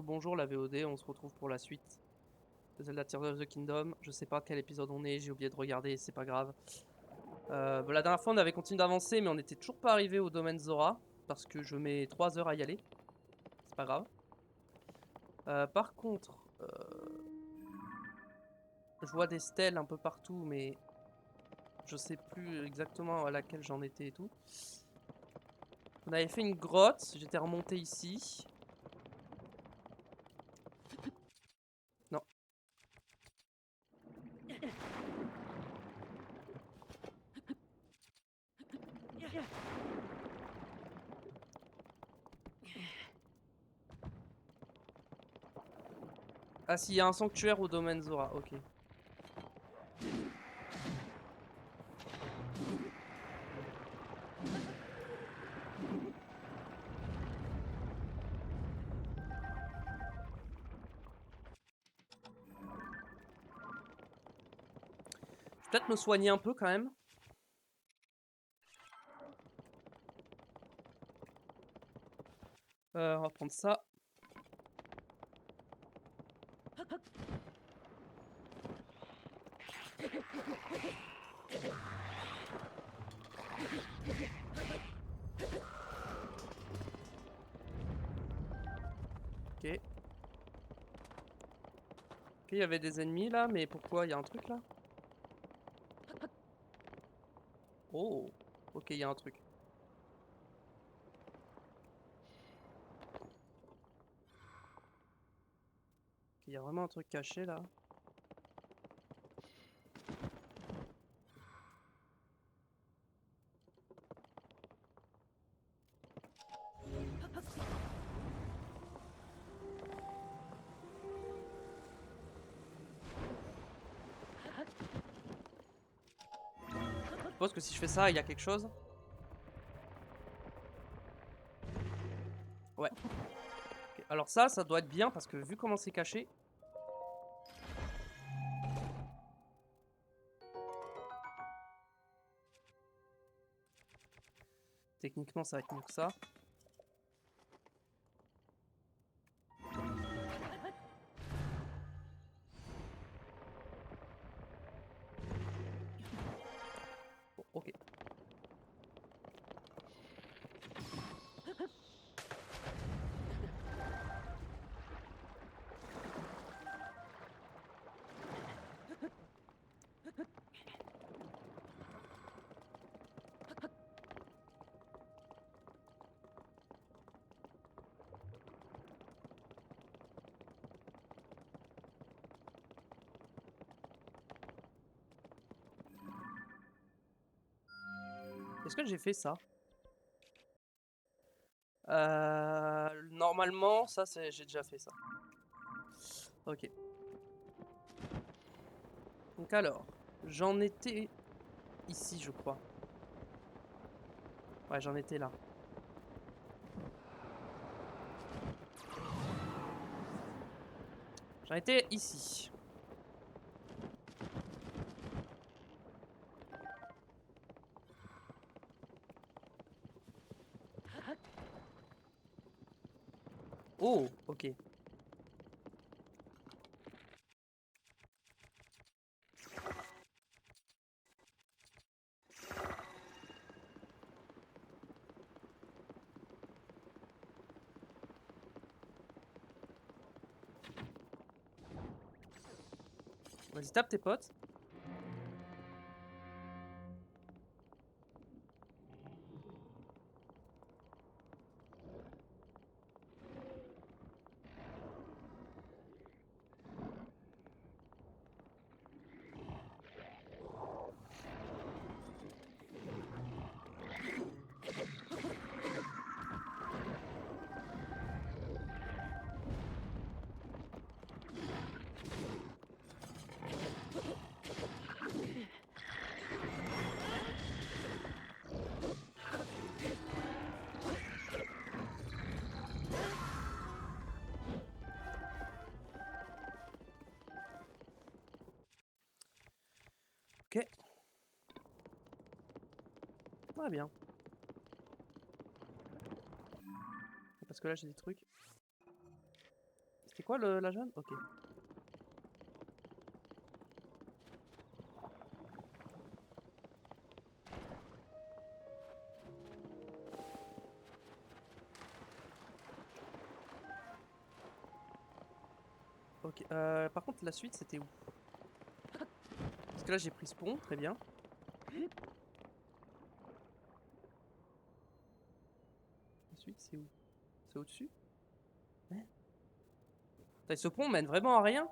Bonjour la VOD, on se retrouve pour la suite de Zelda Tears of the Kingdom. Je sais pas quel épisode on est, j'ai oublié de regarder, c'est pas grave. La dernière fois on avait continué d'avancer mais on n'était toujours pas arrivé au domaine Zora. Parce que je mets 3 heures à y aller. C'est pas grave. Par contre, je vois des stèles un peu partout mais je sais plus exactement à laquelle j'en étais et tout. On avait fait une grotte, j'étais remonté ici. Non. Ah si, il y a un sanctuaire au domaine Zora, ok. Je vais peut-être me soigner un peu quand même. On va prendre ça. Ok. Ok, il y avait des ennemis là, mais pourquoi? Il y a un truc là? Oh, ok, il y a un truc. Il y a vraiment un truc caché là. Je suppose que si je fais ça, il y a quelque chose. Ouais. Ok, alors ça doit être bien parce que vu comment c'est caché. Techniquement, ça va être mieux que ça. Bon, ok. Est-ce que j'ai fait ça? Normalement, ça c'est j'ai déjà fait ça. Ok. Donc alors, j'en étais ici, je crois. Ouais, j'en étais là. J'en étais ici. Oh, ok. Vas-y, tape tes potes. Ok. Ouais, bien. Parce que là, j'ai des trucs. C'est quoi la jaune? Ok. Ok, par contre la suite c'était où? Parce que là j'ai pris ce pont, très bien. La suite c'est où? C'est au-dessus? Ouais. Putain, ce pont mène vraiment à rien?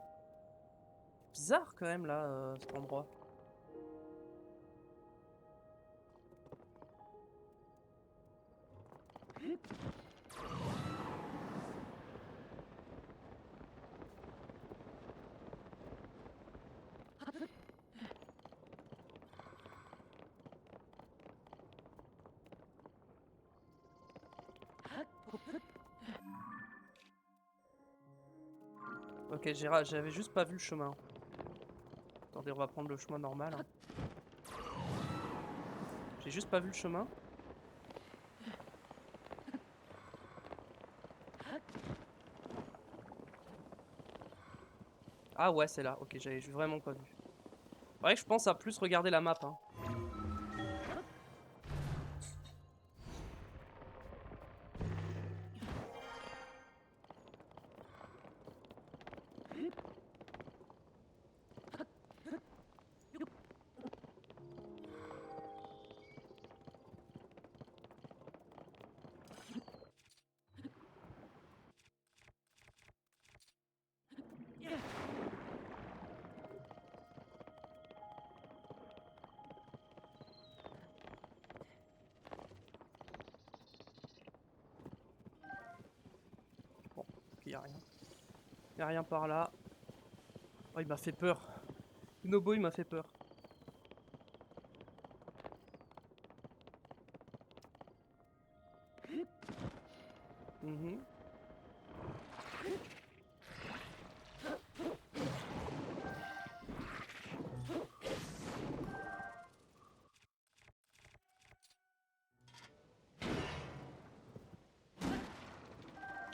Bizarre quand même là, cet endroit. Ok, j'avais juste pas vu le chemin. Attendez, on va prendre le chemin normal. Hein. J'ai juste pas vu le chemin. Ah ouais, c'est là. Ok, j'avais vraiment pas vu. Ouais, je pense à plus regarder la map. Hein. Bon, il y a rien. Il y a rien par là. Oh, il m'a fait peur. Nobo, il m'a fait peur. Mhm.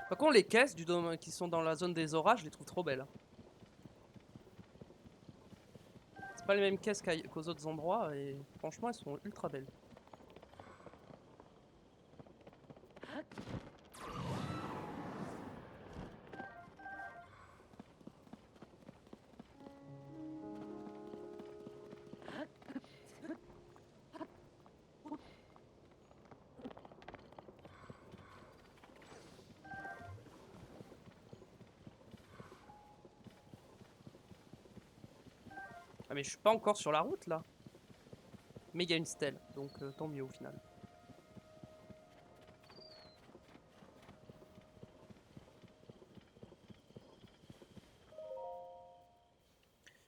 Par contre, les caisses du dôme qui sont dans la zone des orages, je les trouve trop belles. Hein. C'est pas les mêmes caisses qu'aux autres endroits et franchement, elles sont ultra belles. Ah mais je suis pas encore sur la route là. Mais il y a une stèle, donc tant mieux au final.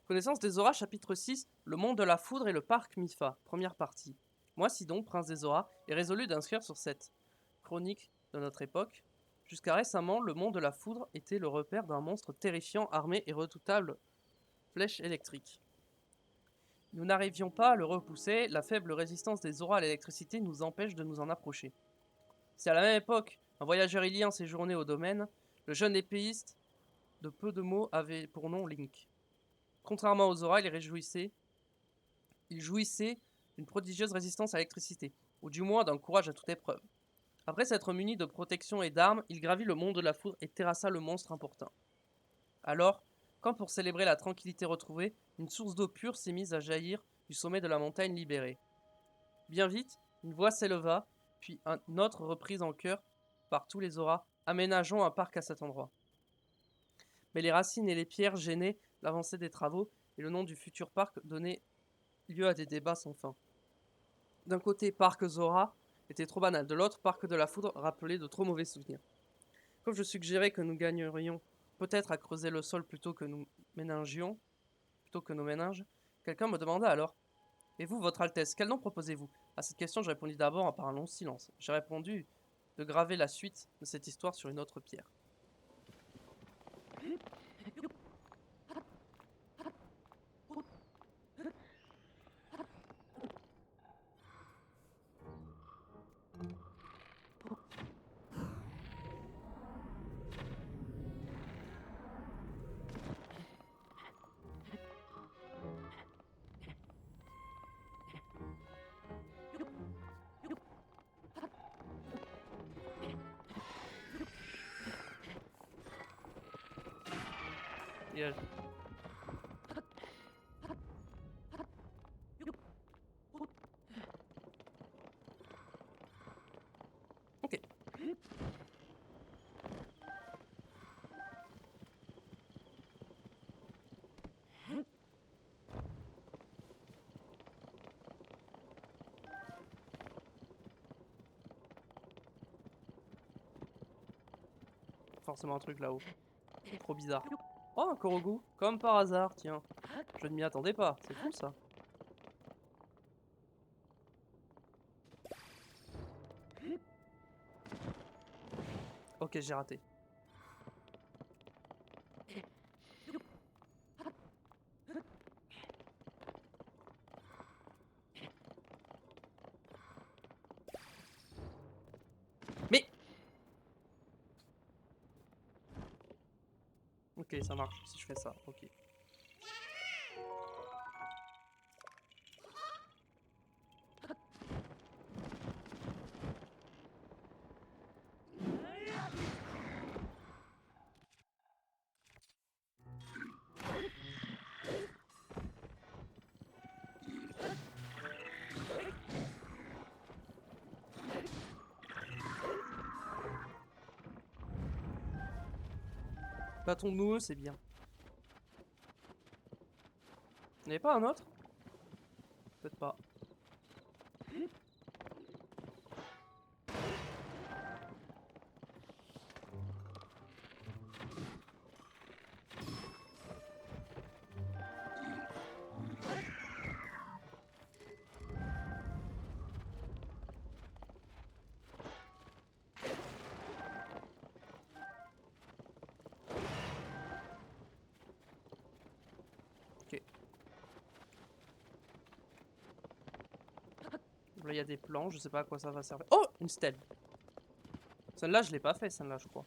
Connaissance des Auras, chapitre 6, le monde de la foudre et le parc Mifa, première partie. Moi, Sidon, prince des Auras, est résolu d'inscrire sur cette chronique de notre époque. Jusqu'à récemment, le monde de la foudre était le repère d'un monstre terrifiant armé et redoutable flèche électrique. Nous n'arrivions pas à le repousser, la faible résistance des auras à l'électricité nous empêche de nous en approcher. C'est à la même époque, un voyageur ilien séjournait au domaine, le jeune épéiste de peu de mots avait pour nom Link. Contrairement aux auras, il jouissait d'une prodigieuse résistance à l'électricité, ou du moins d'un courage à toute épreuve. Après s'être muni de protection et d'armes, il gravit le monde de la foudre et terrassa le monstre importun. Alors, quand pour célébrer la tranquillité retrouvée, une source d'eau pure s'est mise à jaillir du sommet de la montagne libérée. Bien vite, une voix s'éleva, puis une autre reprise en chœur par tous les auras. Aménageons un parc à cet endroit. Mais les racines et les pierres gênaient l'avancée des travaux, et le nom du futur parc donnait lieu à des débats sans fin. D'un côté, Parc Zora était trop banal, de l'autre, Parc de la Foudre rappelait de trop mauvais souvenirs. Comme je suggérais que nous gagnerions peut-être à creuser le sol plutôt que nos méninges, quelqu'un me demanda alors: Et vous, votre Altesse, quel nom proposez-vous? À cette question, je répondis d'abord par un long silence. J'ai répondu de graver la suite de cette histoire sur une autre pierre. Dégage. Ok. Forcément un truc là-haut. Trop bizarre. Oh, un Korogu. Comme par hasard, tiens. Je ne m'y attendais pas. C'est fou ça. Ok, j'ai raté. Mais... Ok, ça marche si je fais ça. Ok. Bâton noueux, c'est bien. Il n'y avait pas un autre? Peut-être pas. Ok. Là, il y a des plans, je sais pas à quoi ça va servir. Oh, une stèle. Celle-là, je l'ai pas fait, celle-là, je crois.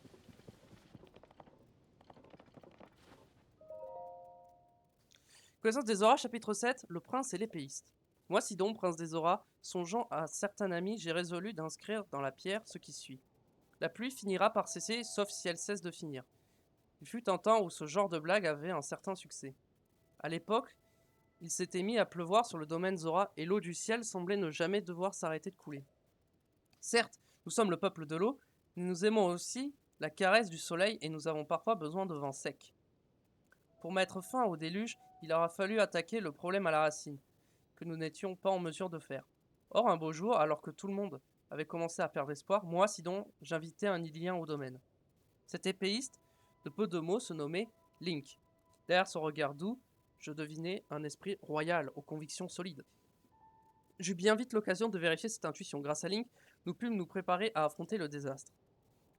Connaissance des auras, chapitre 7, le prince et l'épéiste. Moi, Sidon, prince des auras, songeant à certains amis, j'ai résolu d'inscrire dans la pierre ce qui suit. La pluie finira par cesser, sauf si elle cesse de finir. Il fut un temps où ce genre de blague avait un certain succès. À l'époque, il s'était mis à pleuvoir sur le domaine Zora et l'eau du ciel semblait ne jamais devoir s'arrêter de couler. Certes, nous sommes le peuple de l'eau, mais nous aimons aussi la caresse du soleil et nous avons parfois besoin de vent sec. Pour mettre fin au déluge, il aura fallu attaquer le problème à la racine, que nous n'étions pas en mesure de faire. Or, un beau jour, alors que tout le monde avait commencé à perdre espoir, moi, Sidon, j'invitais un Illien au domaine. Cet épéiste, de peu de mots, se nommait Link. Derrière son regard doux, je devinais un esprit royal aux convictions solides. J'eus bien vite l'occasion de vérifier cette intuition. Grâce à Link, nous pûmes nous préparer à affronter le désastre.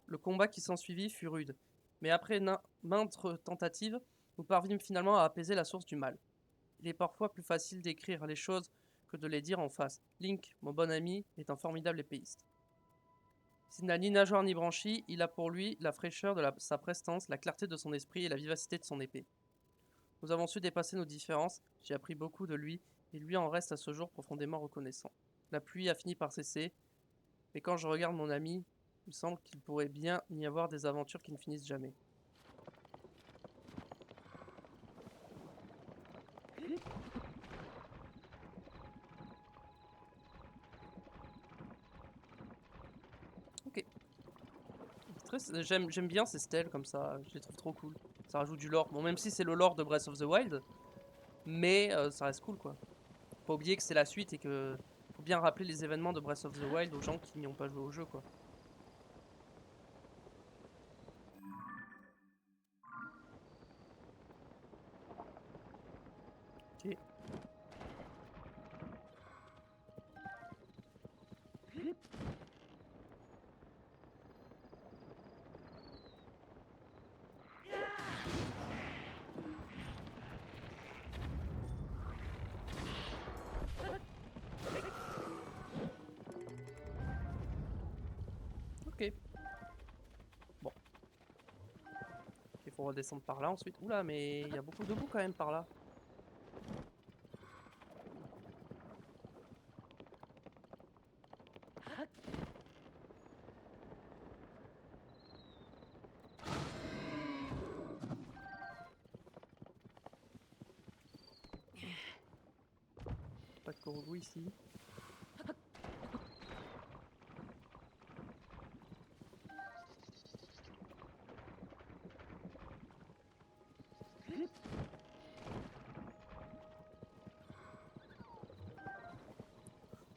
Le combat qui s'ensuivit fut rude, mais après maintes tentatives, nous parvînmes finalement à apaiser la source du mal. Il est parfois plus facile d'écrire les choses que de les dire en face. Link, mon bon ami, est un formidable épéiste. S'il n'a ni nageoire ni branchie, il a pour lui la fraîcheur de sa prestance, la clarté de son esprit et la vivacité de son épée. Nous avons su dépasser nos différences, j'ai appris beaucoup de lui, et lui en reste à ce jour profondément reconnaissant. La pluie a fini par cesser, mais quand je regarde mon ami, il me semble qu'il pourrait bien y avoir des aventures qui ne finissent jamais. Ok. J'aime bien ces stèles comme ça, je les trouve trop cool. Ça rajoute du lore. Bon, même si c'est le lore de Breath of the Wild, mais ça reste cool quoi. Faut pas oublier que c'est la suite et que faut bien rappeler les événements de Breath of the Wild aux gens qui n'y ont pas joué au jeu quoi. Ok. Ok. Bon. Il faut redescendre par là ensuite. Oula, mais il y a beaucoup de boue quand même par là. pour vous ici.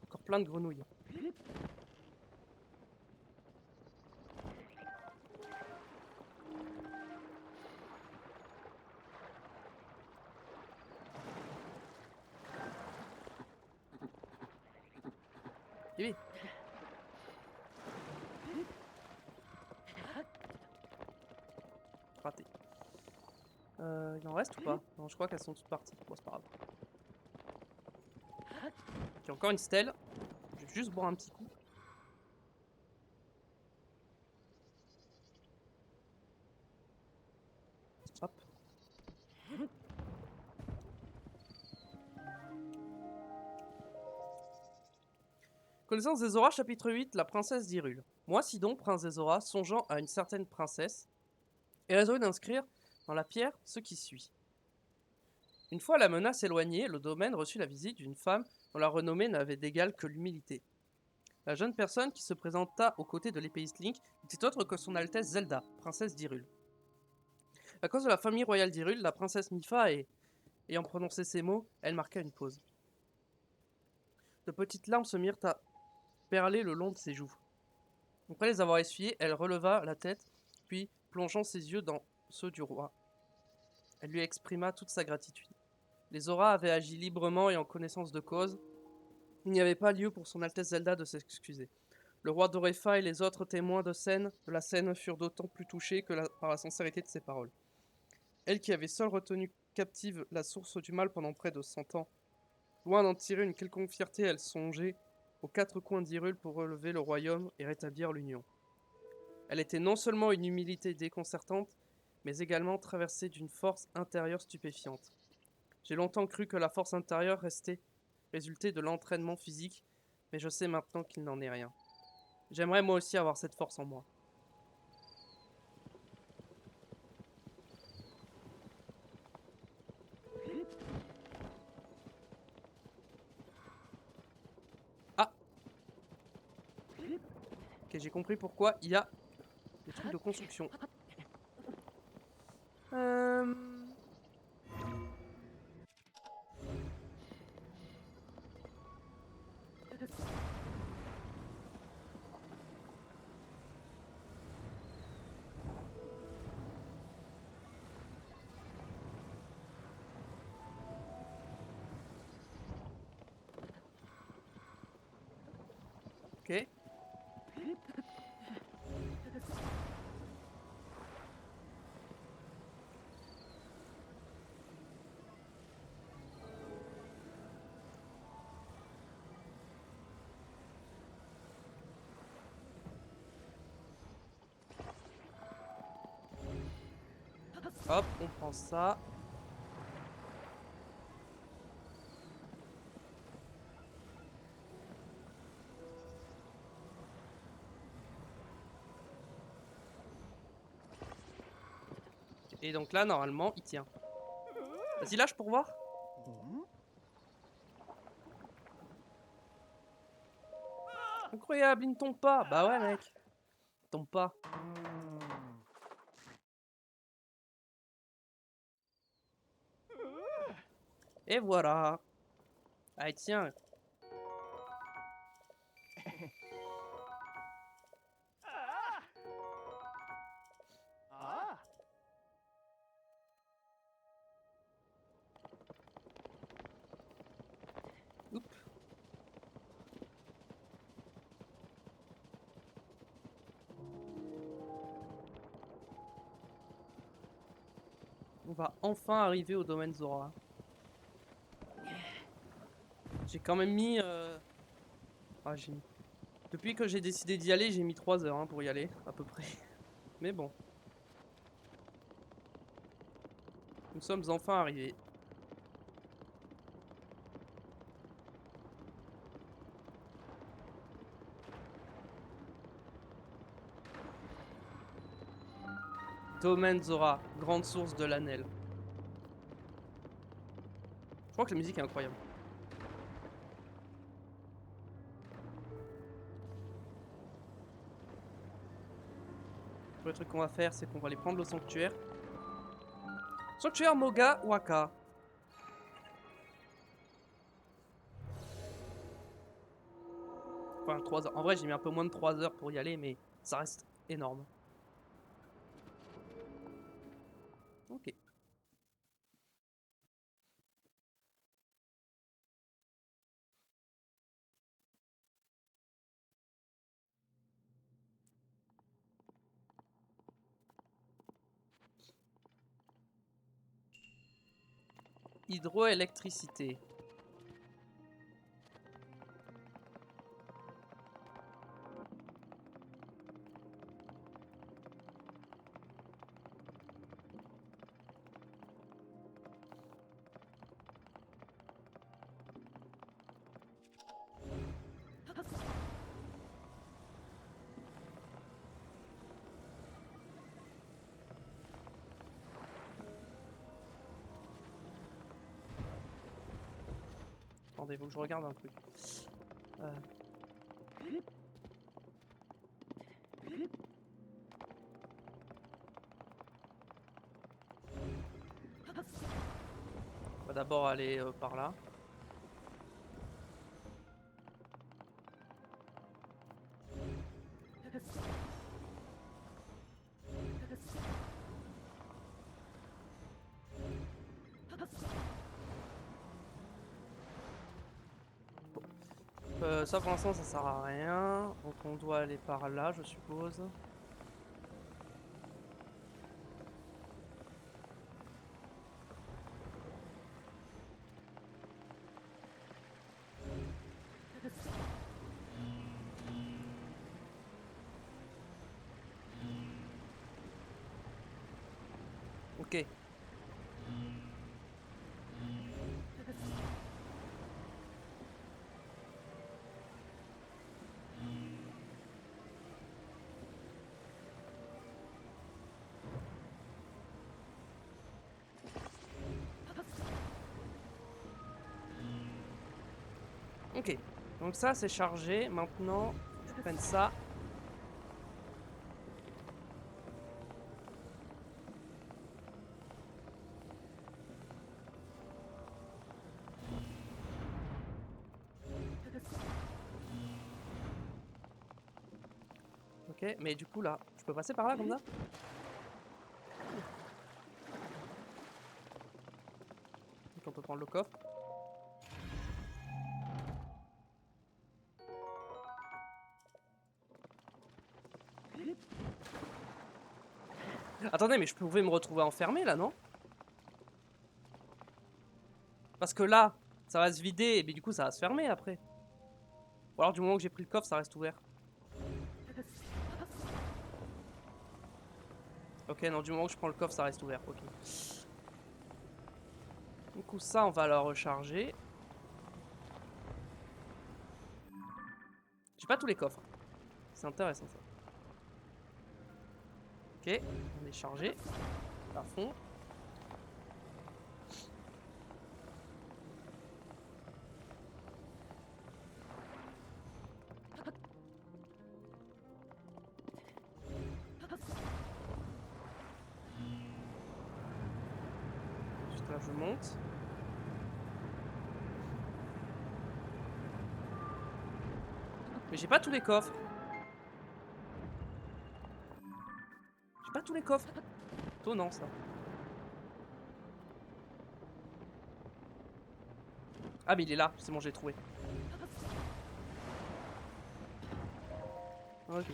Encore plein de grenouilles. Oui. Raté. Il en reste ou pas? Non, je crois qu'elles sont toutes parties. Bon, c'est pas grave. J'ai encore une stèle. Je vais juste boire un petit coup. Hop. Connaissance des Auras, chapitre 8, la princesse d'Hyrule. Moi, Sidon, prince des Auras, songeant à une certaine princesse, et résolut d'inscrire dans la pierre ce qui suit. Une fois la menace éloignée, le domaine reçut la visite d'une femme dont la renommée n'avait d'égal que l'humilité. La jeune personne qui se présenta aux côtés de l'épéiste Link était autre que son Altesse Zelda, princesse d'Hyrule. À cause de la famille royale d'Hyrule, la princesse Mipha, ayant prononcé ces mots, elle marqua une pause. De petites larmes se mirent à perler le long de ses joues. Après les avoir essuyées, elle releva la tête, puis, plongeant ses yeux dans ceux du roi, elle lui exprima toute sa gratitude. Les auras avaient agi librement et en connaissance de cause. Il n'y avait pas lieu pour son Altesse Zelda de s'excuser. Le roi d'Orefa et les autres témoins de la scène furent d'autant plus touchés par la sincérité de ses paroles. Elle qui avait seule retenu captive la source du mal pendant près de 100 ans, loin d'en tirer une quelconque fierté, elle songeait aux quatre coins d'Hyrule pour relever le royaume et rétablir l'union. Elle était non seulement une humilité déconcertante, mais également traversée d'une force intérieure stupéfiante. J'ai longtemps cru que la force intérieure résultait de l'entraînement physique, mais je sais maintenant qu'il n'en est rien. J'aimerais moi aussi avoir cette force en moi. Ah! Ok, j'ai compris pourquoi il y a des trucs de construction. Ok. Hop, on prend ça. Et donc là, normalement, il tient. Vas-y, lâche pour voir. Incroyable, il ne tombe pas. Bah ouais, mec. Il tombe pas. Et voilà. Allez, tiens. Oups. On va enfin arriver au domaine Zora. J'ai quand même mis... Ah, Depuis que j'ai décidé d'y aller, j'ai mis 3 heures hein, pour y aller, à peu près. Mais bon. Nous sommes enfin arrivés. Domaine Zora, grande source de l'Anel. Je crois que la musique est incroyable. Le truc qu'on va faire, c'est qu'on va aller prendre le sanctuaire. Sanctuaire Moga Waka. Enfin, 3 heures. En vrai, j'ai mis un peu moins de 3 heures pour y aller, mais ça reste énorme. Ok. Hydroélectricité. Attendez, faut que je regarde un truc. On va d'abord aller par là. Ça pour l'instant ça sert à rien. Donc on doit aller par là, je suppose. Ok. Ok. Donc ça c'est chargé. Maintenant, je prenne ça. Ok, mais du coup là, je peux passer par là comme ça? Donc on peut prendre le coffre. Attendez, mais je pouvais me retrouver enfermé là, non? Parce que là, ça va se vider, mais du coup ça va se fermer après. Ou alors du moment que j'ai pris le coffre, ça reste ouvert. Ok, non, du moment que je prends le coffre, ça reste ouvert. Ok. Du coup, ça, on va la recharger. J'ai pas tous les coffres. C'est intéressant ça. Ok, on est chargé. À fond. Juste là, je monte. Mais j'ai pas tous les coffres. J'ai pas tous les coffres. Étonnant ça. Ah, mais il est là. C'est bon, j'ai trouvé. Ok.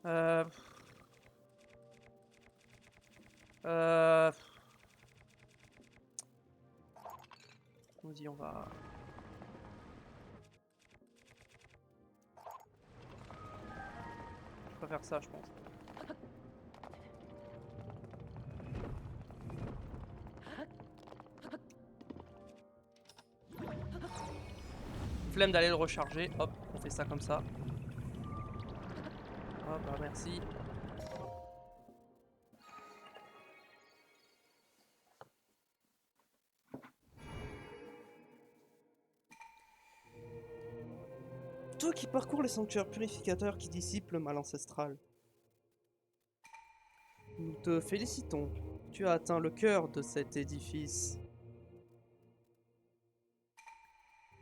Euh... Euh... On dit on va... Je préfère ça, je pense. Flemme d'aller le recharger. Hop, on fait ça comme ça. Hop, bah merci. Ok, qui parcourt les sanctuaires purificateurs qui dissipent le mal ancestral. Nous te félicitons. Tu as atteint le cœur de cet édifice.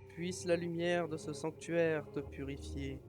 Puisse la lumière de ce sanctuaire te purifier.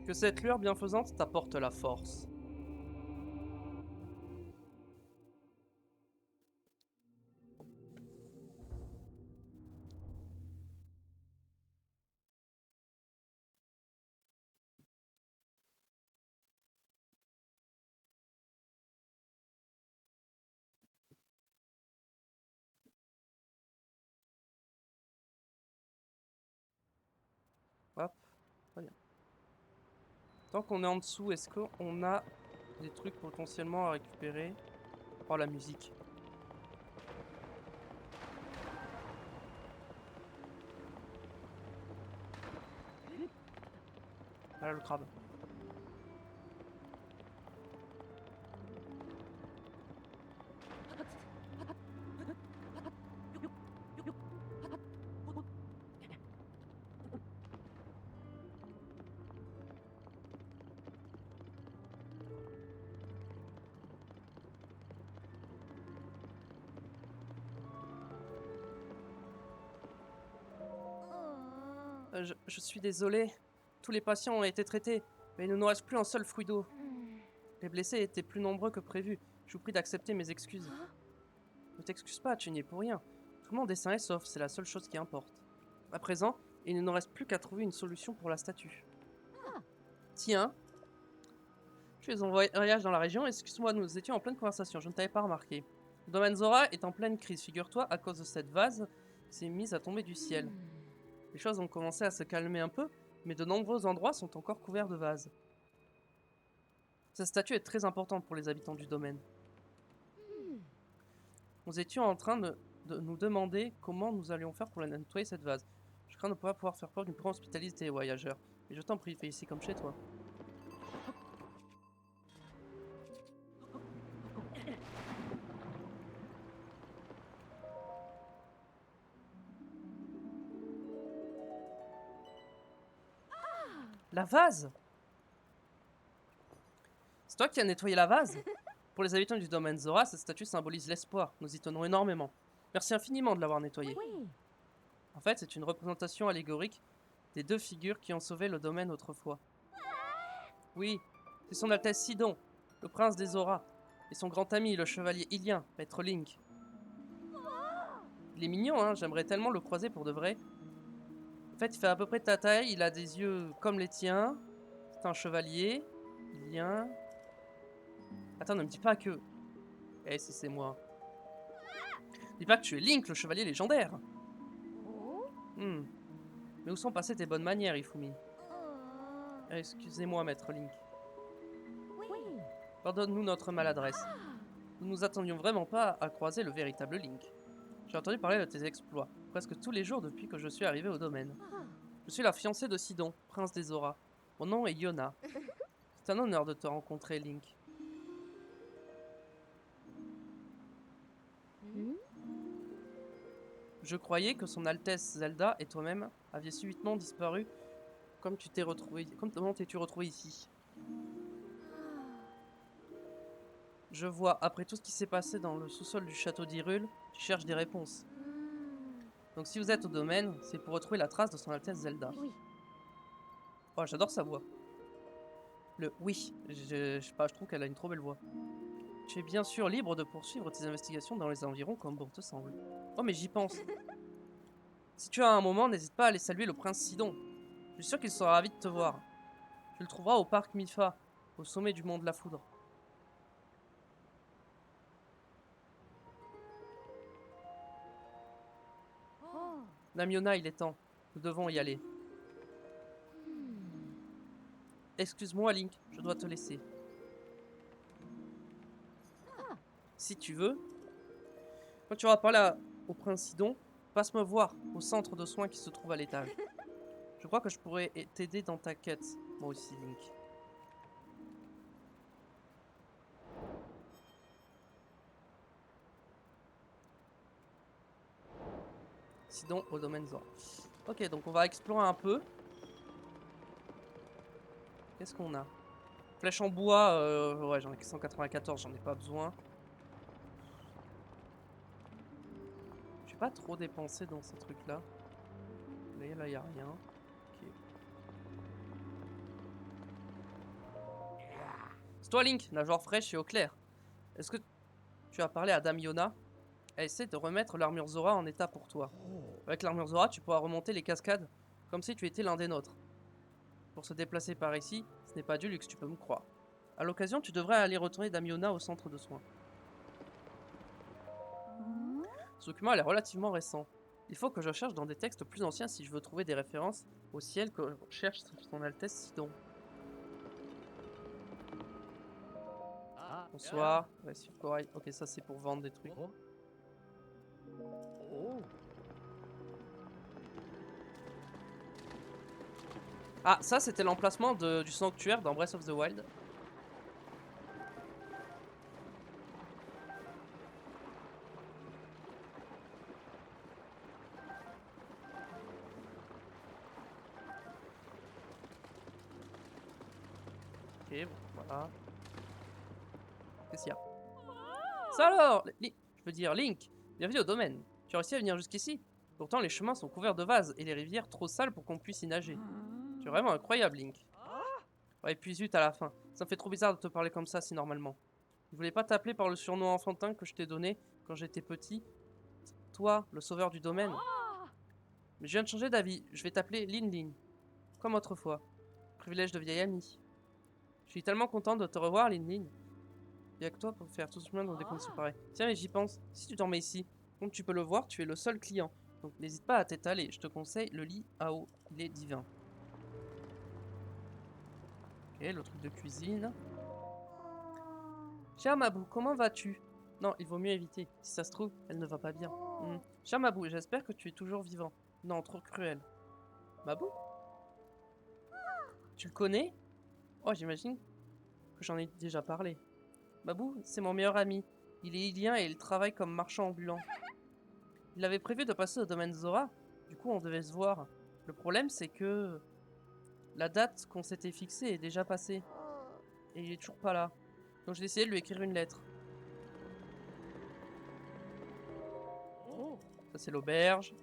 Que cette lueur bienfaisante t'apporte la force. Hop, très bien. Tant qu'on est en dessous, est-ce qu'on a des trucs potentiellement à récupérer? Oh, la musique. Voilà le crabe. Je suis désolé. Tous les patients ont été traités, mais il ne nous reste plus un seul fruit d'eau. Les blessés étaient plus nombreux que prévu. Je vous prie d'accepter mes excuses. Ne t'excuse pas, tu n'y es pour rien. Tout le monde est sain et sauf, c'est la seule chose qui importe. À présent, il ne nous reste plus qu'à trouver une solution pour la statue. Tiens, tu es en voyage dans la région, excuse-moi, nous étions en pleine conversation, je ne t'avais pas remarqué. Le domaine Zora est en pleine crise, figure-toi, à cause de cette vase qui s'est mise à tomber du ciel. Les choses ont commencé à se calmer un peu, mais de nombreux endroits sont encore couverts de vases. Cette statue est très importante pour les habitants du domaine. Nous étions en train de nous demander comment nous allions faire pour nettoyer cette vase. Je crains de ne pas pouvoir faire preuve d'une grande hospitalité aux voyageurs. Et je t'en prie, fais ici comme chez toi. La vase! C'est toi qui as nettoyé la vase? Pour les habitants du domaine Zora, cette statue symbolise l'espoir. Nous y tenons énormément. Merci infiniment de l'avoir nettoyée. En fait, c'est une représentation allégorique des deux figures qui ont sauvé le domaine autrefois. Oui, c'est son Altesse Sidon, le prince des Zora, et son grand ami, le chevalier Ilien, maître Link. Il est mignon, hein, j'aimerais tellement le croiser pour de vrai. En fait, il fait à peu près ta taille, il a des yeux comme les tiens. C'est un chevalier. Ilien. Attends, ne me dis pas que... Eh, si c'est moi. Dis pas que tu es Link, le chevalier légendaire. Mais où sont passées tes bonnes manières, Ifumi? Excusez-moi, maître Link. Pardonne-nous notre maladresse. Nous nous attendions vraiment pas à croiser le véritable Link. J'ai entendu parler de tes exploits, presque tous les jours depuis que je suis arrivé au domaine. Je suis la fiancée de Sidon, prince des Zora. Mon nom est Yona. C'est un honneur de te rencontrer, Link. Je croyais que son Altesse Zelda et toi-même aviez subitement disparu. Comment t'es-tu retrouvé ici? Je vois, après tout ce qui s'est passé dans le sous-sol du château d'Hyrule, tu cherches des réponses. Donc si vous êtes au domaine, c'est pour retrouver la trace de son Altesse Zelda. Oui. Oh, j'adore sa voix. Le oui, je sais pas, je trouve qu'elle a une trop belle voix. Tu es bien sûr libre de poursuivre tes investigations dans les environs comme bon te semble. Oh mais j'y pense. Si tu as un moment, n'hésite pas à aller saluer le prince Sidon. Je suis sûr qu'il sera ravi de te voir. Tu le trouveras au parc Mifa, au sommet du mont de la Foudre. Namiona, il est temps. Nous devons y aller. Excuse-moi, Link, je dois te laisser. Si tu veux, quand tu auras parlé au prince Sidon, passe me voir au centre de soins qui se trouve à l'étage. Je crois que je pourrais t'aider dans ta quête, moi aussi, Link. Sidon au domaine Zora. Ok, donc on va explorer un peu. Qu'est-ce qu'on a? Flèche en bois, ouais, j'en ai que 194, j'en ai pas besoin. Je vais pas trop dépenser dans ces trucs-là. Là, y a rien. Ok. C'est toi, Link, nageoire fraîche et au clair. Est-ce que tu as parlé à Dame Yona? Elle essaie de remettre l'armure Zora en état pour toi. Avec l'armure Zora, tu pourras remonter les cascades comme si tu étais l'un des nôtres. Pour se déplacer par ici, ce n'est pas du luxe, tu peux me croire. À l'occasion, tu devrais aller retourner Dame Yona au centre de soins. Ce document est relativement récent. Il faut que je cherche dans des textes plus anciens si je veux trouver des références au ciel que cherche son Altesse Sidon. Bonsoir, ouais, sur Corail. Ok, ça c'est pour vendre des trucs. Ah, ça c'était l'emplacement du sanctuaire dans Breath of the Wild. Ok, bon, voilà. Qu'est-ce qu'il y a? Ça alors, je veux dire, Link, bienvenue au domaine. Tu as réussi à venir jusqu'ici? Pourtant, les chemins sont couverts de vases et les rivières trop sales pour qu'on puisse y nager. Tu es vraiment incroyable, Link. Ouais, et puis zut à la fin. Ça me fait trop bizarre de te parler comme ça si normalement. Je voulais pas t'appeler par le surnom enfantin que je t'ai donné quand j'étais petit. Toi, le sauveur du domaine. Mais je viens de changer d'avis. Je vais t'appeler Lin Lin. Comme autrefois. Privilège de vieille amie. Je suis tellement contente de te revoir, Lin Lin. Il y a que toi pour faire tout ce chemin dans des conditions pareilles. Tiens, mais j'y pense. Si tu t'en mets ici, comme tu peux le voir, tu es le seul client. Donc n'hésite pas à t'étaler. Je te conseille le lit à eau. Il est divin. Ok, le truc de cuisine. Cher Mabou, comment vas-tu? Non, il vaut mieux éviter. Si ça se trouve, elle ne va pas bien. Cher Mabou, j'espère que tu es toujours vivant. Non, trop cruel. Mabou? Tu le connais? Oh, j'imagine que j'en ai déjà parlé. Mabou, c'est mon meilleur ami. Il est ilien et il travaille comme marchand ambulant. Il avait prévu de passer au domaine Zora, du coup on devait se voir. Le problème c'est que la date qu'on s'était fixée est déjà passée. Et il est toujours pas là. Donc j'ai essayé de lui écrire une lettre. Ça c'est l'auberge.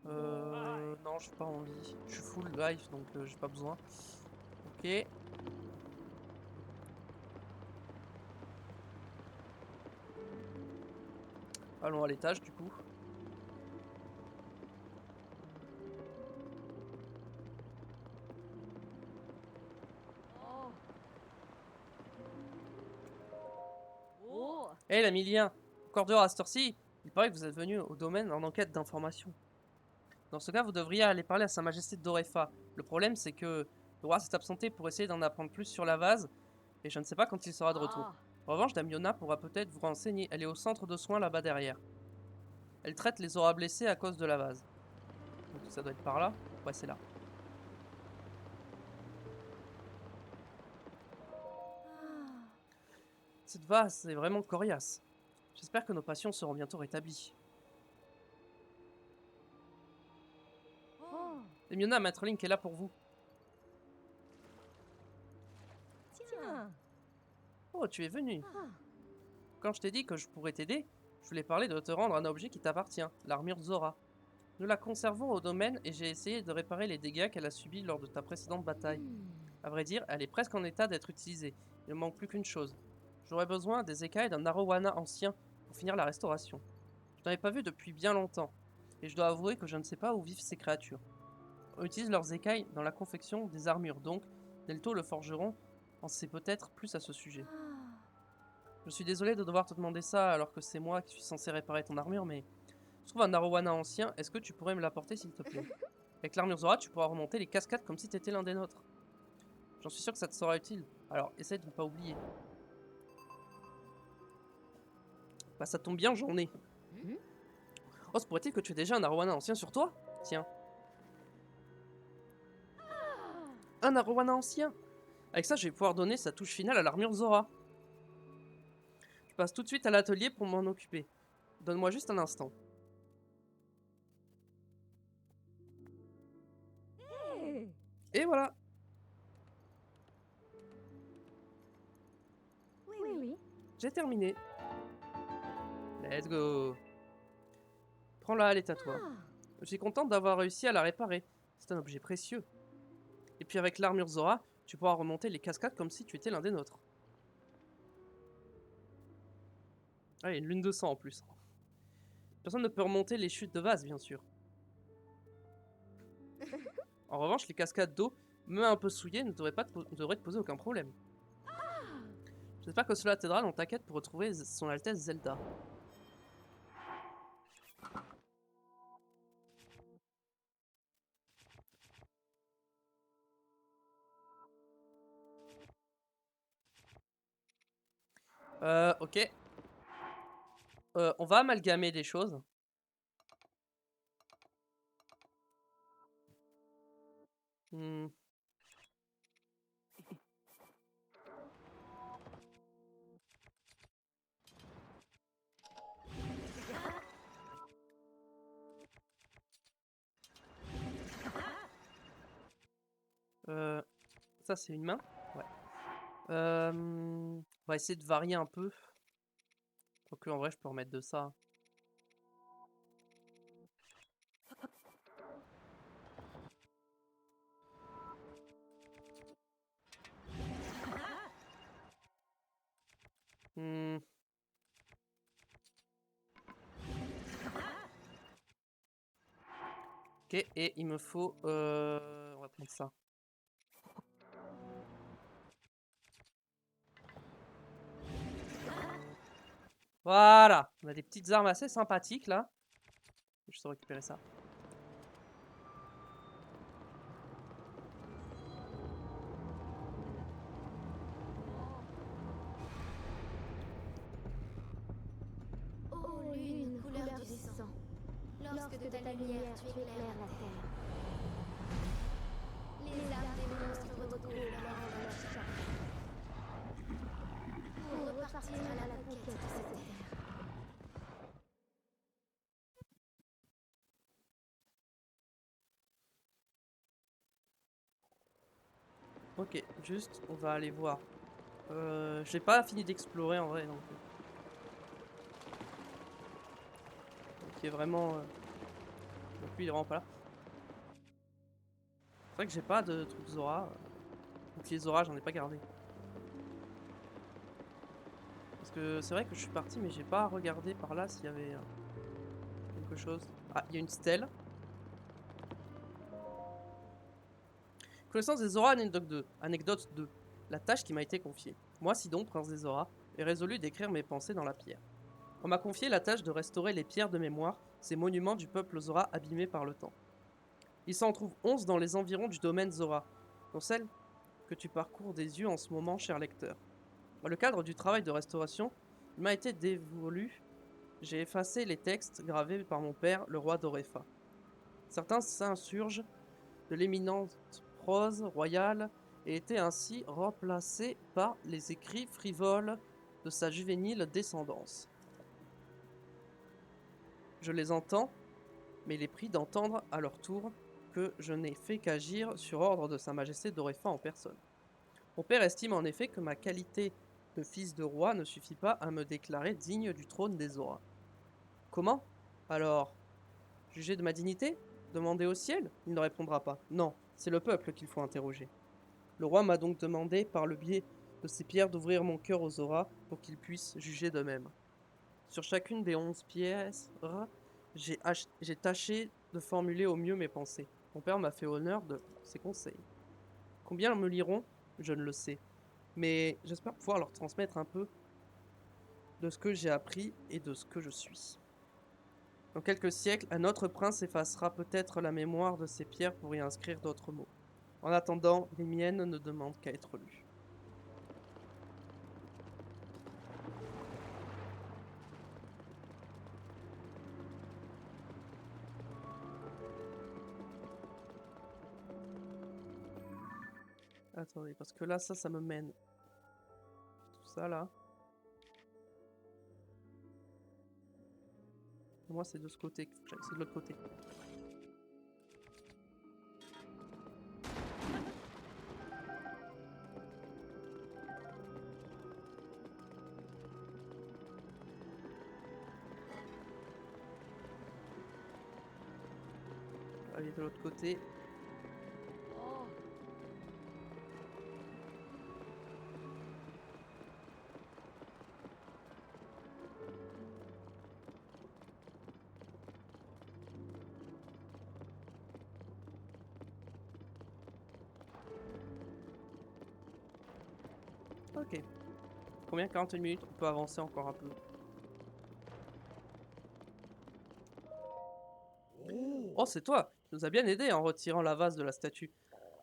Non, j'ai pas envie. Je suis full life donc j'ai pas besoin. Ok. Allons à l'étage du coup. Hé l'ami Lien, encore dehors à cette heure-ci? Il paraît que vous êtes venu au domaine en enquête d'information. Dans ce cas, vous devriez aller parler à Sa Majesté Dorefa. Le problème, c'est que le roi s'est absenté pour essayer d'en apprendre plus sur la vase, et je ne sais pas quand il sera de retour. En revanche, Dame Yona pourra peut-être vous renseigner. Elle est au centre de soins là-bas derrière. Elle traite les auras blessés à cause de la vase. Donc ça doit être par là. Ouais, c'est là. Cette vase est vraiment coriace. J'espère que nos patients seront bientôt rétablis. Dame Yona, Maître Link est là pour vous. Oh, tu es venu. Quand je t'ai dit que je pourrais t'aider, je voulais parler de te rendre un objet qui t'appartient, l'armure Zora. Nous la conservons au domaine et j'ai essayé de réparer les dégâts qu'elle a subis lors de ta précédente bataille. À vrai dire, elle est presque en état d'être utilisée. Il ne manque plus qu'une chose. J'aurais besoin des écailles d'un arowana ancien pour finir la restauration. Je n'en ai pas vu depuis bien longtemps, et je dois avouer que je ne sais pas où vivent ces créatures. On utilise leurs écailles dans la confection des armures, donc Nelto le forgeron en sait peut-être plus à ce sujet. Je suis désolé de devoir te demander ça alors que c'est moi qui suis censé réparer ton armure, mais je trouve un Arowana ancien, est-ce que tu pourrais me l'apporter s'il te plaît? Avec l'armure Zora, tu pourras remonter les cascades comme si t'étais l'un des nôtres. J'en suis sûr que ça te sera utile, alors essaie de ne pas oublier. Bah ça tombe bien, j'en ai. Oh, se pourrait-il que tu aies déjà un Arowana ancien sur toi? Tiens. Un Arowana ancien! Avec ça, je vais pouvoir donner sa touche finale à l'armure Zora. Je passe tout de suite à l'atelier pour m'en occuper. Donne-moi juste un instant. Et voilà! Oui. J'ai terminé. Let's go! Prends-la, elle est à toi. Je suis contente d'avoir réussi à la réparer. C'est un objet précieux. Et puis avec l'armure Zora, tu pourras remonter les cascades comme si tu étais l'un des nôtres. Ah, il y a une lune de sang en plus. Personne ne peut remonter les chutes de vase, bien sûr. En revanche, les cascades d'eau, même un peu souillées, ne devraient te poser aucun problème. J'espère que cela t'aidera dans ta quête pour retrouver son Altesse Zelda. Ok. On va amalgamer des choses. Hmm. Ça c'est une main. Ouais. On va essayer de varier un peu. Quoique en vrai je peux remettre de ça. Hmm. Ok, et il me faut... On va prendre ça. Voilà. On a des petites armes assez sympathiques là. Je vais juste récupérer ça. Ô lune, couleur du sang, lorsque de ta lumière tu éclaires la terre, les âmes des monstres retrouvent leur chacun pour repartir à la conquête de cette terre. Ok, juste, on va aller voir. J'ai pas fini d'explorer en vrai, donc il est vraiment... Donc lui, il est vraiment pas là. C'est vrai que j'ai pas de trucs Zora. Donc les Zora, j'en ai pas gardé. Parce que c'est vrai que je suis parti, mais j'ai pas regardé par là s'il y avait quelque chose. Ah, il y a une stèle. Connaissance des Zora, anecdote 2. La tâche qui m'a été confiée. Moi, Sidon, prince des Zora, ai résolu d'écrire mes pensées dans la pierre. On m'a confié la tâche de restaurer les pierres de mémoire, ces monuments du peuple Zora abîmés par le temps. Il s'en trouve 11 dans les environs du domaine Zora, dont celle que tu parcours des yeux en ce moment, cher lecteur. Dans le cadre du travail de restauration, il m'a été dévolu. J'ai effacé les textes gravés par mon père, le roi d'Orefa. Certains s'insurgent de l'éminente prose royale et étaient ainsi remplacés par les écrits frivoles de sa juvénile descendance. Je les entends, mais il est pris d'entendre à leur tour que je n'ai fait qu'agir sur ordre de sa majesté d'Orefa en personne. Mon père estime en effet que ma qualité de fils de roi ne suffit pas à me déclarer digne du trône des Zora. Comment? Alors, juger de ma dignité? Demander au ciel? Il ne répondra pas. Non, c'est le peuple qu'il faut interroger. Le roi m'a donc demandé, par le biais de ces pierres, d'ouvrir mon cœur aux Zora pour qu'ils puissent juger d'eux-mêmes. Sur chacune des 11 pièces, j'ai tâché de formuler au mieux mes pensées. Mon père m'a fait honneur de ses conseils. Combien me liront? Je ne le sais. Mais j'espère pouvoir leur transmettre un peu de ce que j'ai appris et de ce que je suis. Dans quelques siècles, un autre prince effacera peut-être la mémoire de ces pierres pour y inscrire d'autres mots. En attendant, les miennes ne demandent qu'à être lues. Attendez, parce que là, ça me mène. Tout ça, là. Moi, c'est de ce côté. C'est de l'autre côté. Aller de l'autre côté. Ok. Combien? 41 minutes? On peut avancer encore un peu. Oh, c'est toi! Tu nous as bien aidé en retirant la vase de la statue.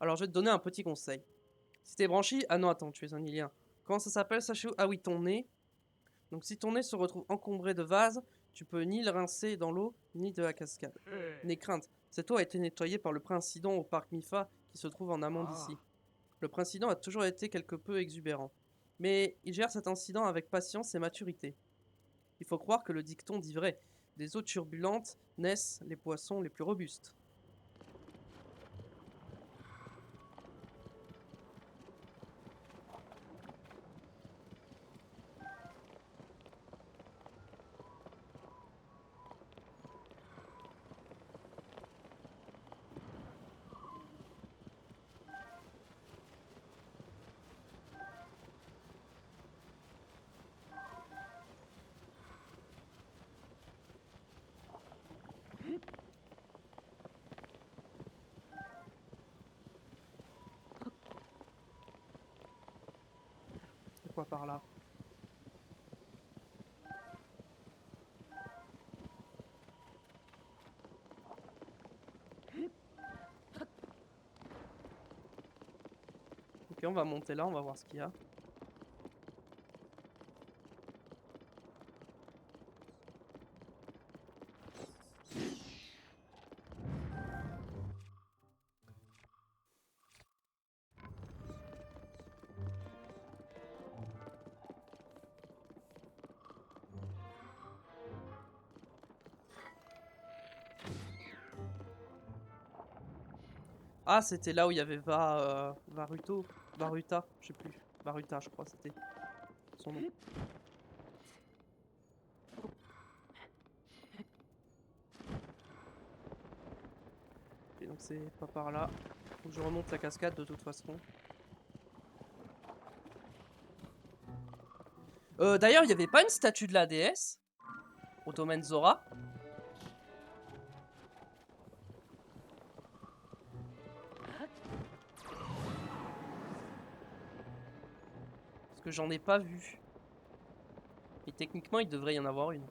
Alors, je vais te donner un petit conseil. Si t'es branchi... Ah non, attends, tu es un Ilien. Comment ça s'appelle, Sachou? Ah oui, ton nez. Donc, si ton nez se retrouve encombré de vases, tu peux ni le rincer dans l'eau, ni de la cascade. N'aie crainte, cette eau a été nettoyée par le prince Sidon au parc Mifa, qui se trouve en amont d'ici. Le prince Sidon a toujours été quelque peu exubérant. Mais il gère cet incident avec patience et maturité. Il faut croire que le dicton dit vrai. Des eaux turbulentes naissent les poissons les plus robustes. C'est quoi par là? Ok, on va monter là, on va voir ce qu'il y a. Ah, c'était là où il y avait Varuta, je sais plus. Varuta, je crois, c'était son nom. Ok, donc c'est pas par là. Faut que je remonte la cascade de toute façon. D'ailleurs, il n'y avait pas une statue de la déesse au domaine Zora? Parce que j'en ai pas vu. Et techniquement, il devrait y en avoir une.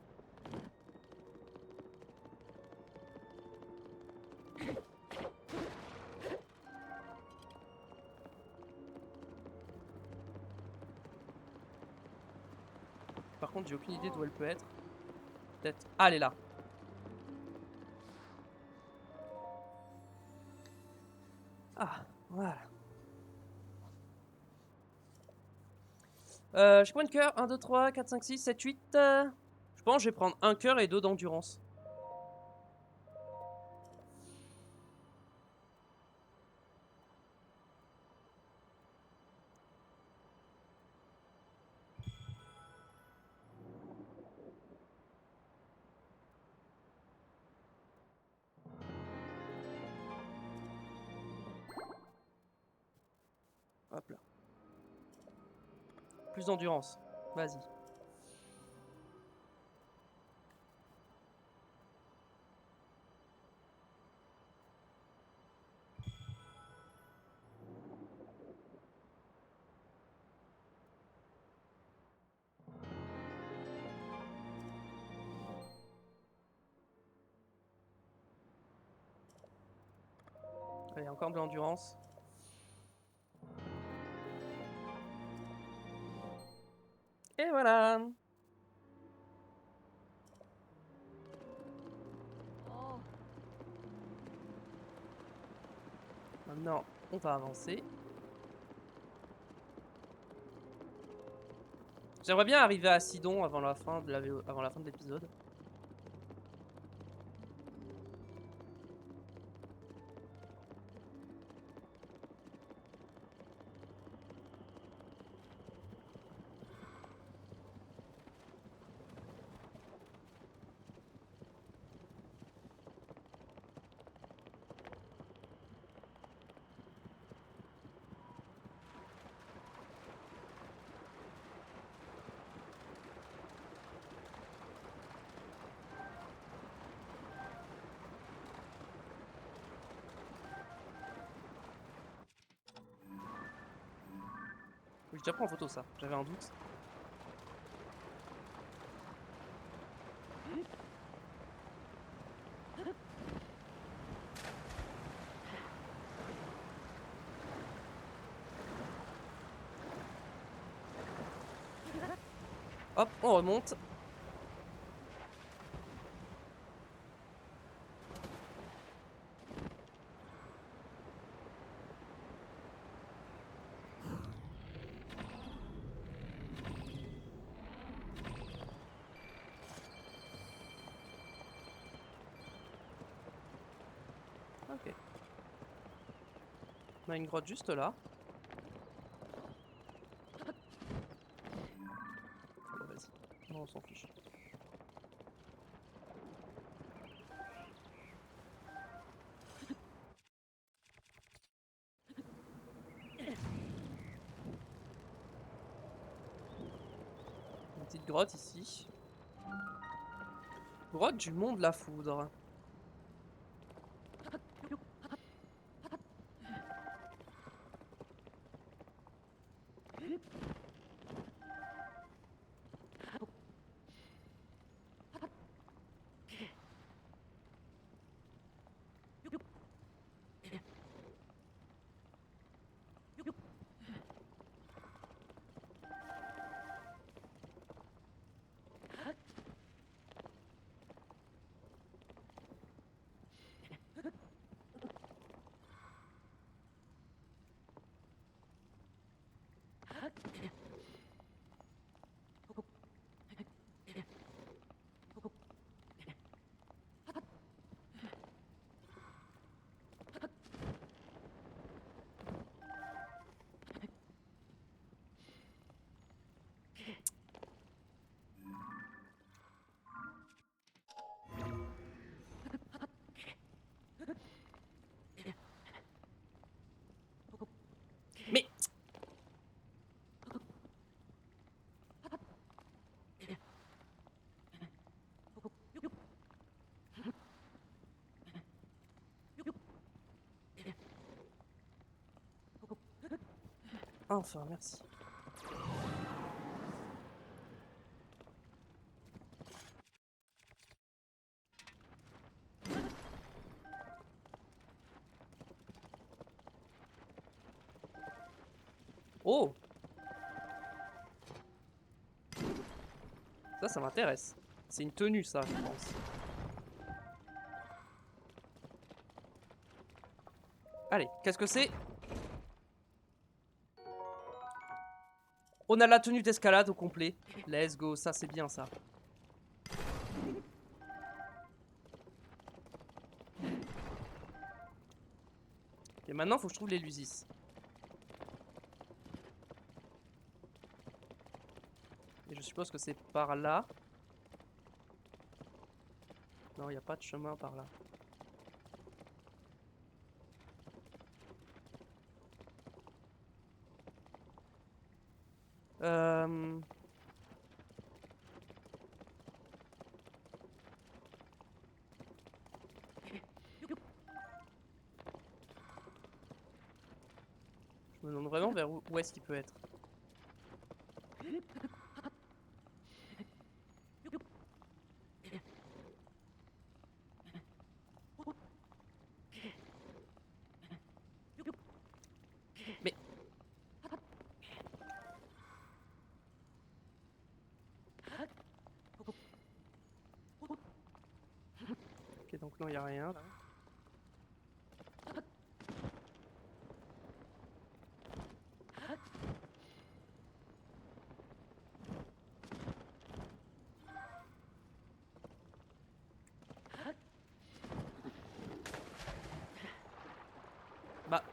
Par contre, j'ai aucune idée d'où elle peut être. Peut-être... Ah, elle est là. Ah, voilà. J'ai combien de cœurs? 1, 2, 3, 4, 5, 6, 7, 8. Je pense que je vais prendre un cœur et 2 d'endurance. Hop là. Plus d'endurance. Vas-y. Allez, encore de l'endurance. Et voilà. Oh. Maintenant, on va avancer. J'aimerais bien arriver à Sidon avant la fin de avant la fin de l'épisode. Oui, j'ai déjà pris en photo ça, j'avais un doute. Hop, on remonte. Ok. On a une grotte juste là. Bon, vas-y. Non, on s'en fiche. Une petite grotte ici. Grotte du Mont de la Foudre. Mais enfin, merci. Oh! Ça m'intéresse. C'est une tenue, ça, je pense. Allez, qu'est-ce que c'est? On a la tenue d'escalade au complet. Let's go, ça c'est bien ça. Et maintenant, faut que je trouve les Lusis. Et je suppose que c'est par là. Non, il n'y a pas de chemin par là. Euh... Je me demande vraiment vers où est-ce qu'il peut être. donc non, il n'y a rien là. Bah.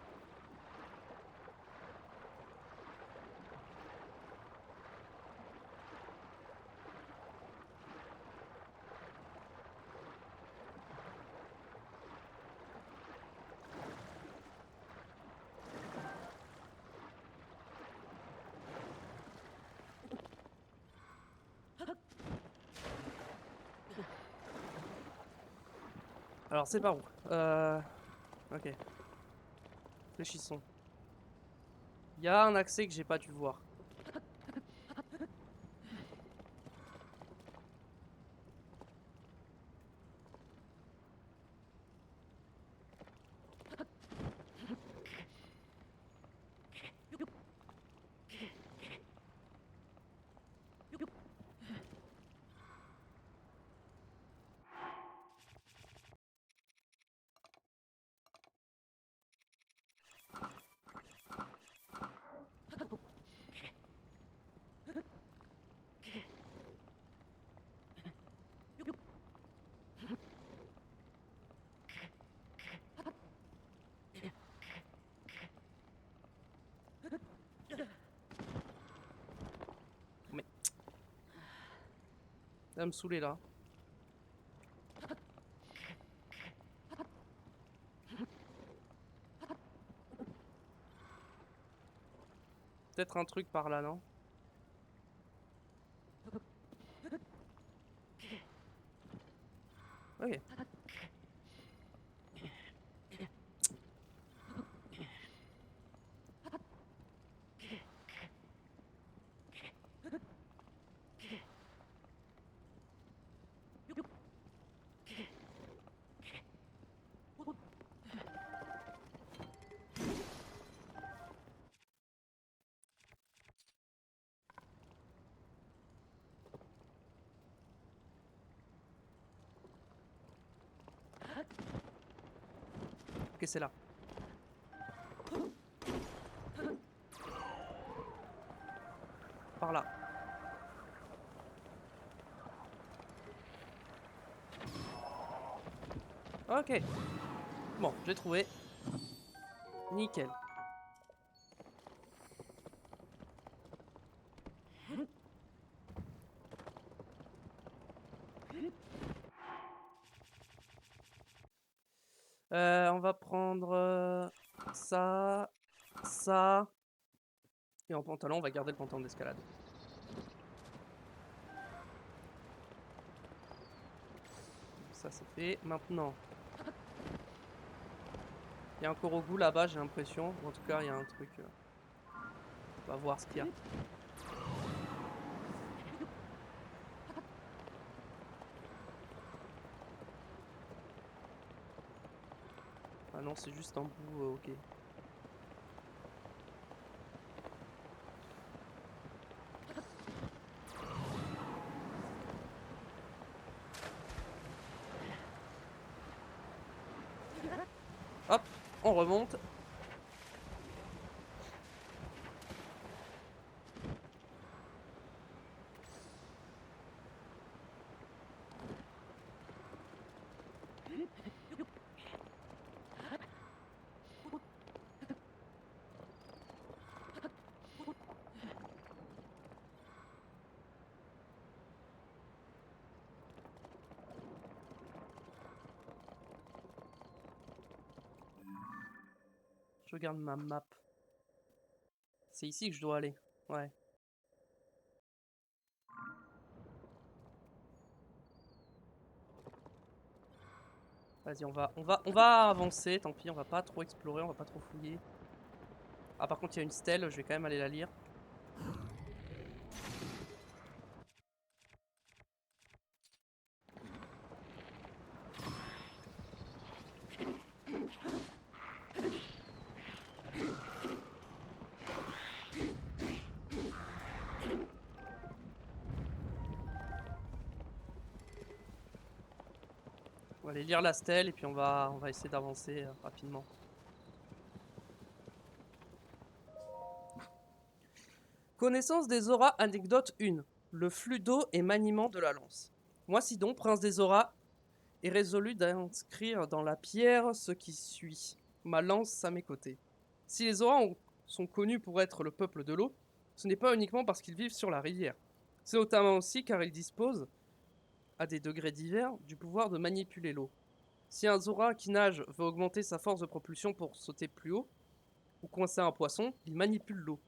Alors c'est par où? Ok. Réfléchissons. Il y a un accès que j'ai pas dû voir. Mais... Ça va me saouler là. Peut-être un truc par là, non? Ok. Ok, c'est là. Par là. Ok. Bon, j'ai trouvé. Nickel. On va prendre ça, ça. Et en pantalon, on va garder le pantalon d'escalade. Ça, c'est fait. Maintenant, il y a un Korogu là-bas, j'ai l'impression. Ou en tout cas, il y a un truc. On va voir ce qu'il y a. Ah non, c'est juste en bout, ok. Hop, on remonte. Je regarde ma map. C'est ici que je dois aller. Ouais. Vas-y, on va avancer. Tant pis, on va pas trop explorer, on va pas trop fouiller. Ah, par contre, il y a une stèle, je vais quand même aller la lire. va aller lire la stèle et puis on va essayer d'avancer rapidement. Connaissance des auras, anecdote 1. Le flux d'eau et maniement de la lance. Moi, Sidon, prince des auras, est résolu d'inscrire dans la pierre ce qui suit. Ma lance à mes côtés. Si les auras sont connus pour être le peuple de l'eau, ce n'est pas uniquement parce qu'ils vivent sur la rivière. C'est notamment aussi car ils disposent, à des degrés divers, du pouvoir de manipuler l'eau. Si un Zora qui nage veut augmenter sa force de propulsion pour sauter plus haut, ou coincer un poisson, il manipule l'eau.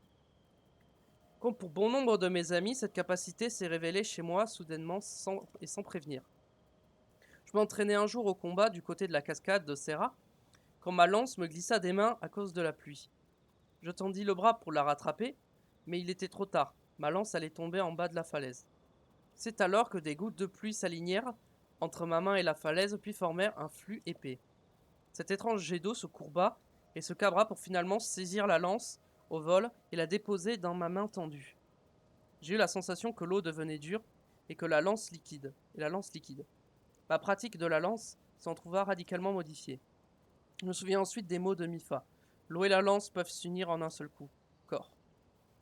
Comme pour bon nombre de mes amis, cette capacité s'est révélée chez moi soudainement sans prévenir. Je m'entraînais un jour au combat du côté de la cascade de Serra, quand ma lance me glissa des mains à cause de la pluie. Je tendis le bras pour la rattraper, mais il était trop tard. Ma lance allait tomber en bas de la falaise. C'est alors que des gouttes de pluie s'alignèrent entre ma main et la falaise, puis formèrent un flux épais. Cet étrange jet d'eau se courba et se cabra pour finalement saisir la lance au vol et la déposer dans ma main tendue. J'ai eu la sensation que l'eau devenait dure et que la lance liquide. Ma pratique de la lance s'en trouva radicalement modifiée. Je me souviens ensuite des mots de Mifa. L'eau et la lance peuvent s'unir en un seul coup. Corps.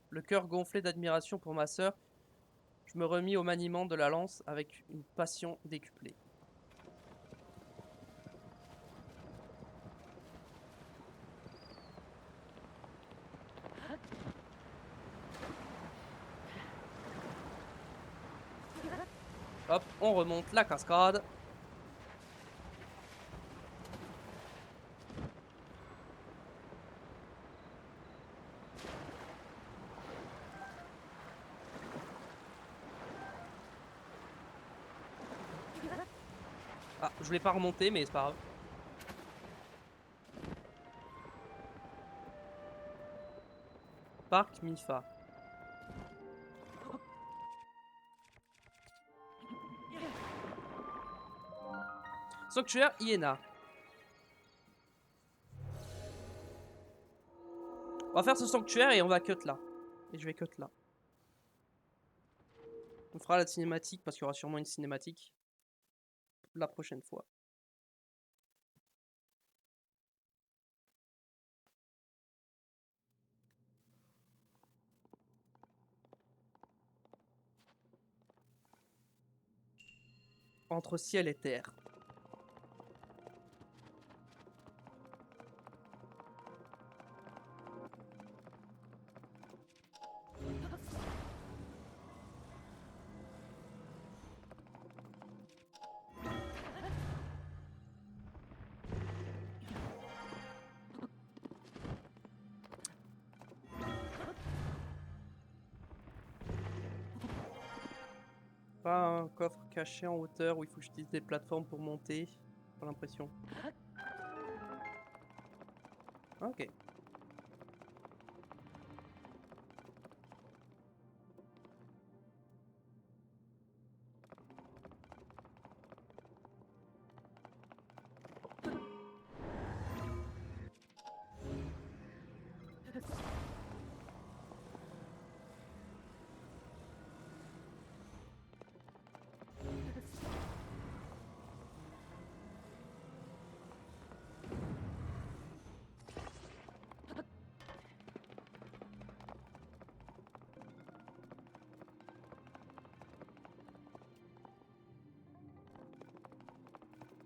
Le cœur gonflé d'admiration pour ma sœur, je me remis au maniement de la lance avec une passion décuplée. Hop, on remonte la cascade. Ah, je voulais pas remonter, mais c'est pas grave. Parc Mifa. Sanctuaire Iéna. On va faire ce sanctuaire et on va cut là. Et je vais cut là. On fera la cinématique parce qu'il y aura sûrement une cinématique la prochaine fois. Entre ciel et terre. Pas un coffre caché en hauteur où il faut que j'utilise des plateformes pour monter. J'ai pas l'impression. Ok.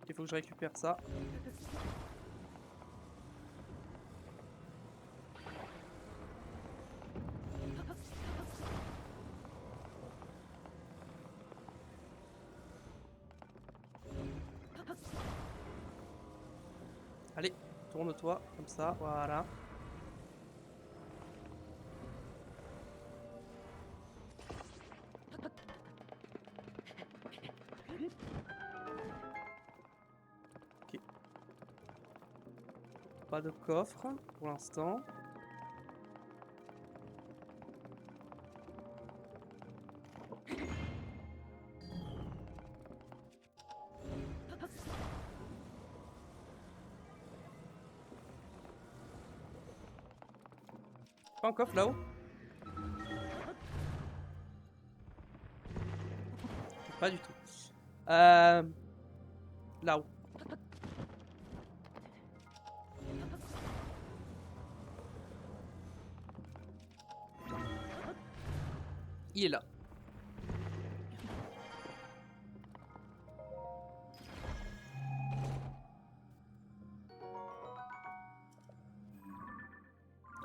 Il faut que je récupère ça. Allez, tourne-toi, comme ça, voilà. Ok. Pas de coffre pour l'instant. Pas un coffre là-haut? Pas du tout. Là-haut. Il est là.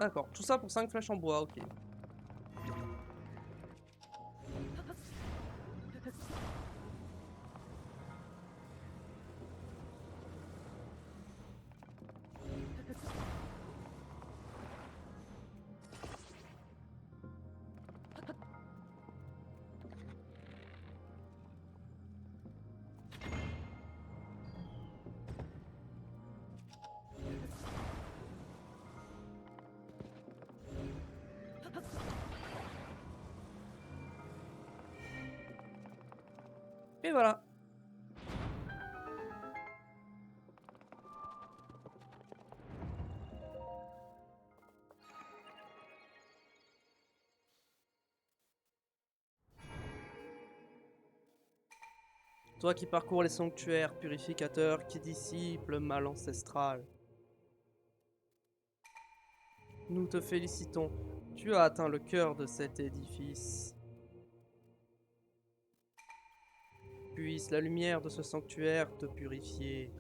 D'accord, tout ça pour 5 flèches en bois, ok. Et voilà. Toi qui parcours les sanctuaires purificateurs, qui dissipe le mal ancestral. Nous te félicitons. Tu as atteint le cœur de cet édifice. Puisse la lumière de ce sanctuaire te purifier.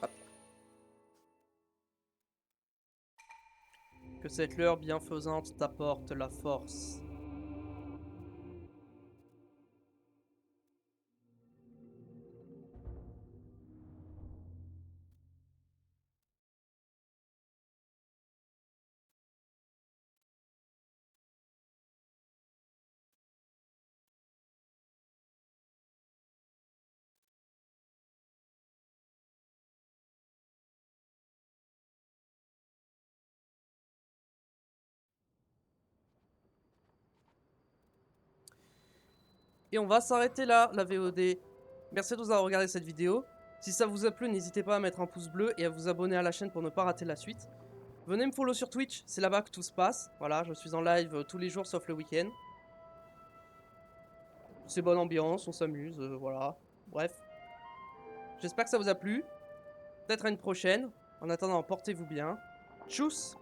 Hop. Que cette lueur bienfaisante t'apporte la force. Et on va s'arrêter là, la VOD. Merci de nous avoir regardé cette vidéo. Si ça vous a plu, n'hésitez pas à mettre un pouce bleu et à vous abonner à la chaîne pour ne pas rater la suite. Venez me follow sur Twitch, c'est là-bas que tout se passe. Voilà, je suis en live tous les jours sauf le week-end. C'est bonne ambiance, on s'amuse, voilà. Bref. J'espère que ça vous a plu. Peut-être à une prochaine. En attendant, portez-vous bien. Tchuss!